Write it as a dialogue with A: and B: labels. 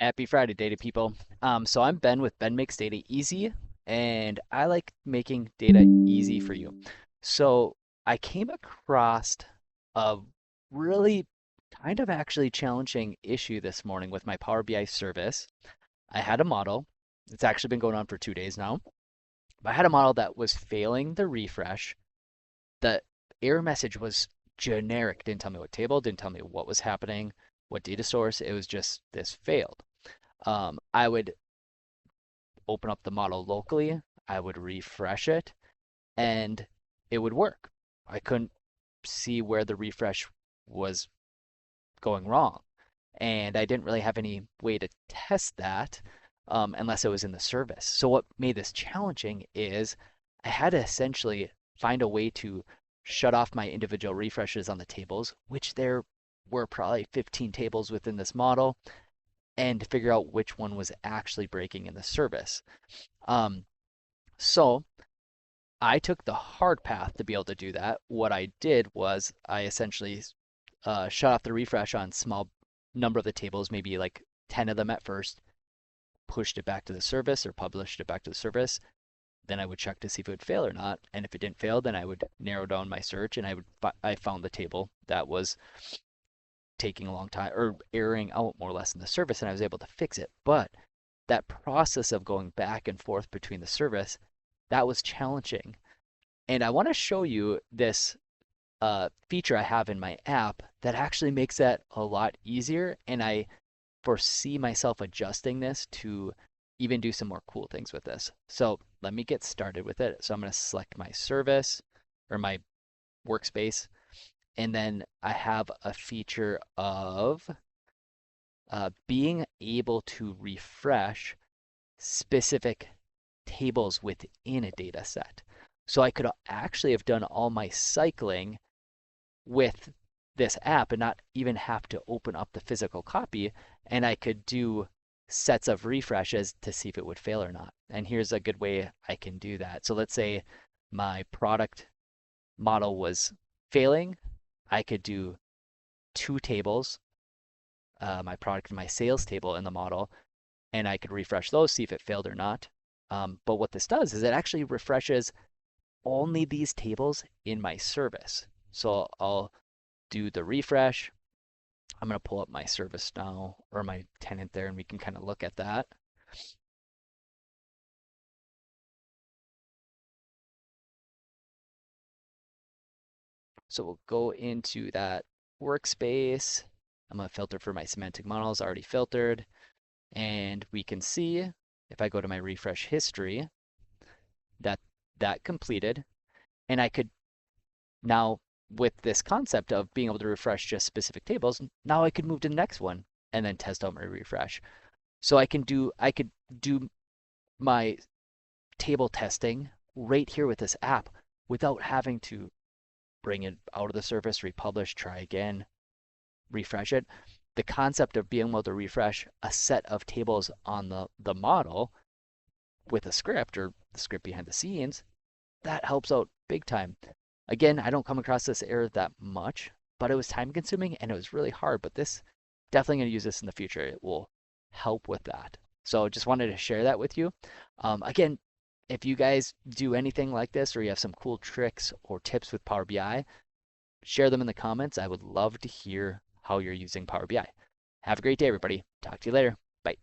A: Happy Friday, data people. So I'm Ben with Ben Makes Data Easy, and I like making data easy for you. So I came across a really kind of actually challenging issue this morning with my Power BI service. I had a model. It's actually been going on for 2 days now. But I had a model that was failing the refresh. The error message was generic, didn't tell me what table, didn't tell me what was happening, what data source. It was just this failed. I would open up the model locally, I would refresh it, and it would work. I couldn't see where the refresh was going wrong. And I didn't really have any way to test that unless it was in the service. So, what made this challenging is I had to essentially find a way to shut off my individual refreshes on the tables, which there were probably 15 tables within this model, and to figure out which one was actually breaking in the service. Um, so I took the hard path to be able to do that. What I did was I essentially shut off the refresh on small number of the tables, maybe like 10 of them at first, pushed it back to the service or published it back to the service. Then I would check to see if it would fail or not. And if it didn't fail, then I would narrow down my search and I found the table that was taking a long time or erroring out more or less in the service, and I was able to fix it. But that process of going back and forth between the service, that was challenging. And I want to show you this feature I have in my app that actually makes that a lot easier. And I foresee myself adjusting this to even do some more cool things with this. So let me get started with it. So I'm going to select my service or my workspace. And then I have a feature of being able to refresh specific tables within a data set. So I could actually have done all my cycling with this app and not even have to open up the physical copy, and I could do sets of refreshes to see if it would fail or not. And here's a good way I can do that. So let's say my product model was failing. I could do two tables, my product and my sales table in the model, and I could refresh those, see if it failed or not. But what this does is it actually refreshes only these tables in my service. So I'll do the refresh. I'm going to pull up my service now or my tenant there and we can kind of look at that. So we'll go into that workspace. I'm going to filter for my semantic models already filtered. And we can see if I go to my refresh history that that completed. And I could now, with this concept of being able to refresh just specific tables, now I could move to the next one and then test out my refresh. So I could do my table testing right here with this app without having to bring it out of the service, republish, try again, refresh it. The concept of being able to refresh a set of tables on the model with a script or the script behind the scenes, that helps out big time. Again, I don't come across this error that much, but it was time consuming and it was really hard. But this, definitely going to use this in the future. It will help with that. So just wanted to share that with you. Again, if you guys do anything like this or you have some cool tricks or tips with Power BI, share them in the comments. I would love to hear how you're using Power BI. Have a great day, everybody. Talk to you later. Bye.